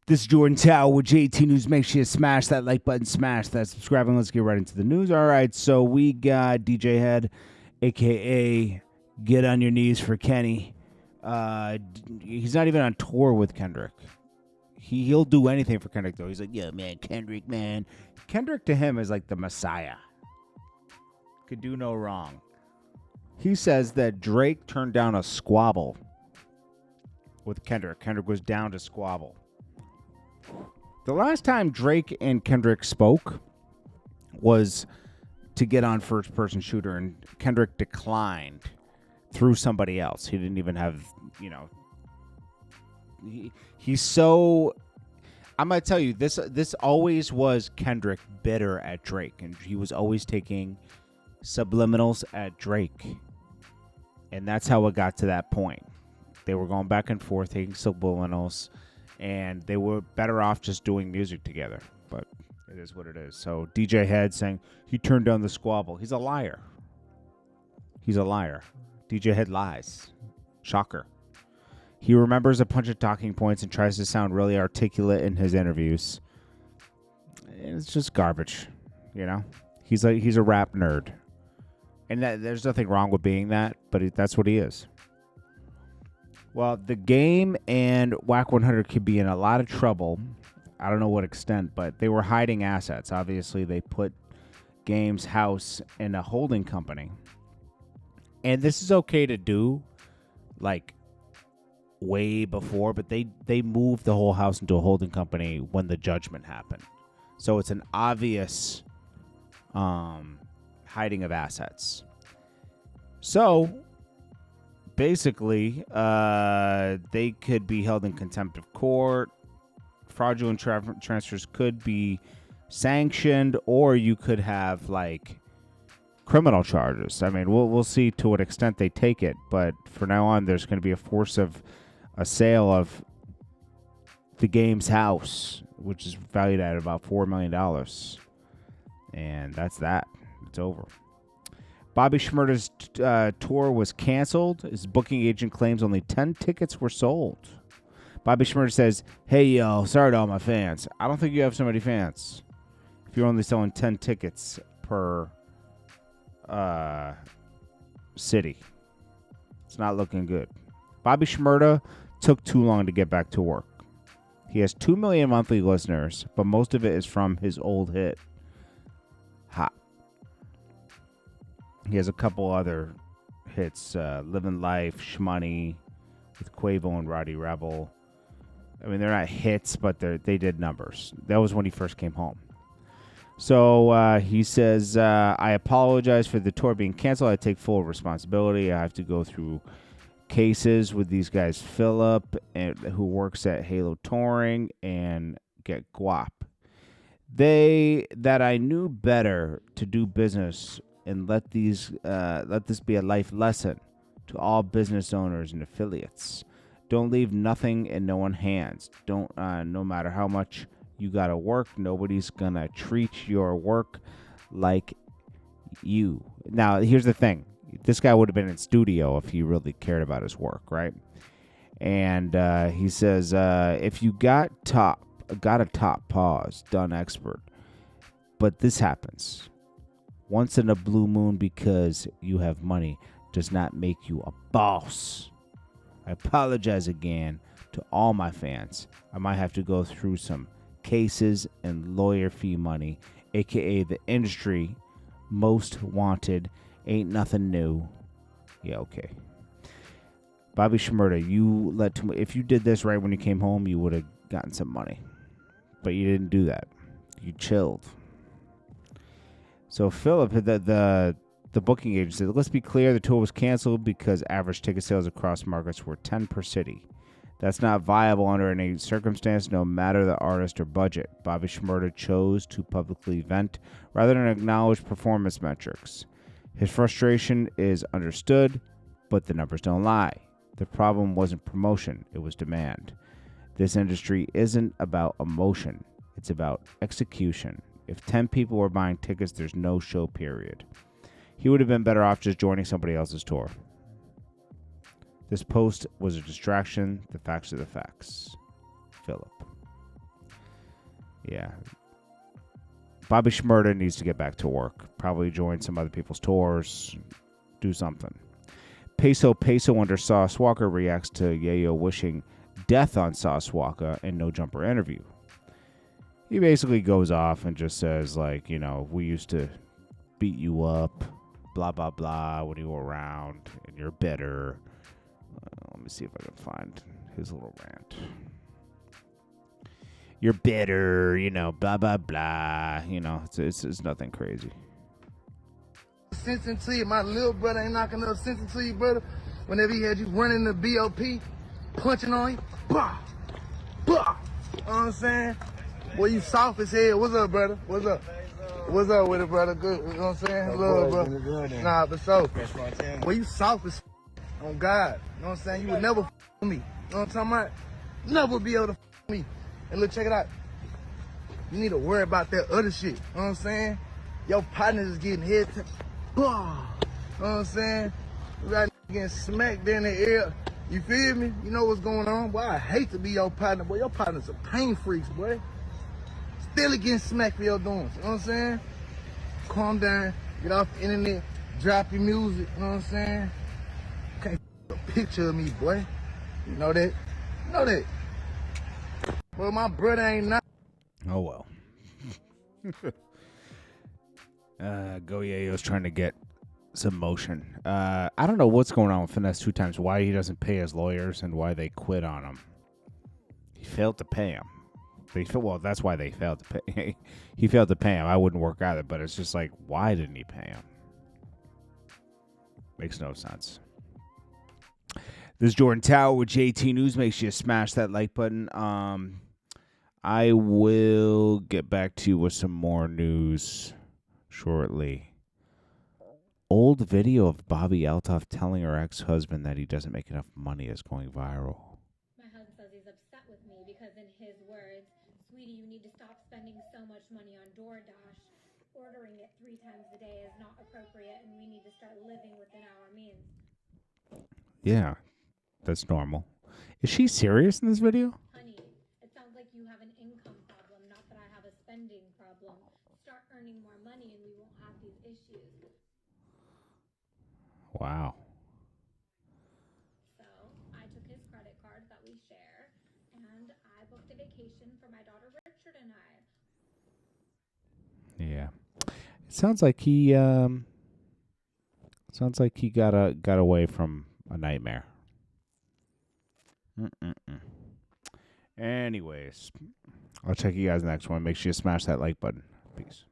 This is Jordan Tower with JT News. Make sure you smash that like button, smash that subscribe, and let's get right into the news. All right, so we got DJ Head, a.k.a. Get on Your Knees for Kenny. He's not even on tour with Kendrick. He'll do anything for Kendrick, though. He's like, yeah, man, Kendrick, man. Kendrick to him is like the Messiah. Could do no wrong. He says that Drake turned down a squabble with Kendrick. Kendrick was down to squabble. The last time Drake and Kendrick spoke was to get on first person shooter, and Kendrick declined through somebody else. He didn't even have, he's so, I'm going to tell you, this always was Kendrick bitter at Drake, and he was always taking subliminals at Drake. And that's how it got to that point. They were going back and forth taking subliminals, and they were better off just doing music together. But it is what it is. So DJ Head saying he turned down the squabble. He's a liar. He's a liar. DJ Head lies. Shocker. He remembers a bunch of talking points and tries to sound really articulate in his interviews. It's just garbage, He's a rap nerd. And there's nothing wrong with being that, but that's what he is. Well, the game and Wack 100 could be in a lot of trouble. I don't know what extent, but they were hiding assets. Obviously, they put Game's house in a holding company. And this is okay to do, like, way before, but they moved the whole house into a holding company when the judgment happened. So it's an obvious hiding of assets. So basically, they could be held in contempt of court. Fraudulent transfers could be sanctioned, or you could have like criminal charges. I mean, we'll see to what extent they take it, but for now on, there's going to be a sale of the Game's house, which is valued at about $4 million, and that's that. It's over. Bobby Shmurda's tour was canceled. His booking agent claims only 10 tickets were sold. Bobby Shmurda says, hey, yo, sorry to all my fans. I don't think you have so many fans if you're only selling 10 tickets per city. It's not looking good. Bobby Shmurda took too long to get back to work. He has 2 million monthly listeners, but most of it is from his old hit, Hot. He has a couple other hits, Living Life, Shmoney, with Quavo and Roddy Rebel. I mean, they're not hits, but they did numbers. That was when he first came home. So he says, I apologize for the tour being canceled. I take full responsibility. I have to go through cases with these guys, Philip, who works at Halo Touring, and get guap. That I knew better to do business and let this be a life lesson to all business owners and affiliates. Don't leave nothing in no one's hands. No matter how much you gotta work, nobody's gonna treat your work like you. Now, here's the thing. This guy would have been in studio if he really cared about his work, right? And he says, if you got a top pause, done expert. But this happens once in a blue moon because you have money does not make you a boss. I apologize again to all my fans. I might have to go through some cases and lawyer fee money, aka the industry most wanted. Ain't nothing new. Yeah, okay. Bobby Shmurda, if you did this right when you came home, you would have gotten some money. But you didn't do that. You chilled. So Philip, the booking agent, said, let's be clear, the tour was canceled because average ticket sales across markets were 10 per city. That's not viable under any circumstance, no matter the artist or budget. Bobby Shmurda chose to publicly vent rather than acknowledge performance metrics. His frustration is understood, but the numbers don't lie. The problem wasn't promotion, it was demand. This industry isn't about emotion, it's about execution. If 10 people were buying tickets, there's no show, period. He would have been better off just joining somebody else's tour. This post was a distraction. The facts are the facts. Philip. Yeah. Bobby Shmurda needs to get back to work. Probably join some other people's tours. Do something. Peso under Sauce Walker reacts to Yayo wishing death on Sauce Walker in No Jumper interview. He basically goes off and just says, like, you know, we used to beat you up, blah, blah, blah, when you were around, and you're bitter. Let me see if I can find his little rant. You're bitter, you know, blah, blah, blah. You know, it's nothing crazy. Sense into you. My little brother ain't knocking enough sense into you, brother. Whenever he had you running the BOP, punching on you, bah, bah. You know what I'm saying? Boy, you soft as hell. What's up, brother? What's up? What's up with it, brother? Good. You know what I'm saying? Love, bro. Nah, but so. Boy, you soft as on God. You know what I'm saying? You would never with me. You know what I'm talking about? Never be able to me. And look, check it out. You need to worry about that other shit. You know what I'm saying? Your partners is getting hit. You know what I'm saying? You got getting smacked there in the air. You feel me? You know what's going on? Boy, I hate to be your partner. Boy, your partners are pain freaks, boy. Still getting smacked for your doings. You know what I'm saying? Calm down. Get off the internet. Drop your music. You know what I'm saying? Can't a picture of me, boy. You know that? You know that? Well, my brother ain't not. Oh, well. Go Yayo's trying to get some motion. I don't know what's going on with Finesse 2 Times, why he doesn't pay his lawyers and why they quit on him. He failed to pay him. Well, that's why they failed to pay. He failed to pay him. I wouldn't work either, but it's just like, why didn't he pay him? Makes no sense. This is Jordan Tower with JT News. Make sure you smash that like button. I will get back to you with some more news shortly. Old video of Bobby Altoff telling her ex-husband that he doesn't make enough money is going viral. My husband says he's upset with me because in his words, sweetie, you need to stop spending so much money on DoorDash. Ordering it 3 times a day is not appropriate and we need to start living within our means. Yeah, that's normal. Is she serious in this video? Honey, it sounds like you have an income problem, not that I have a spending problem. Start earning more money and we won't have these issues. Wow. So I took his credit card that we share and I booked a vacation for my daughter Richard and I. Yeah. It sounds like he got away from a nightmare. Anyways, I'll check you guys next one. Make sure you smash that like button. Peace.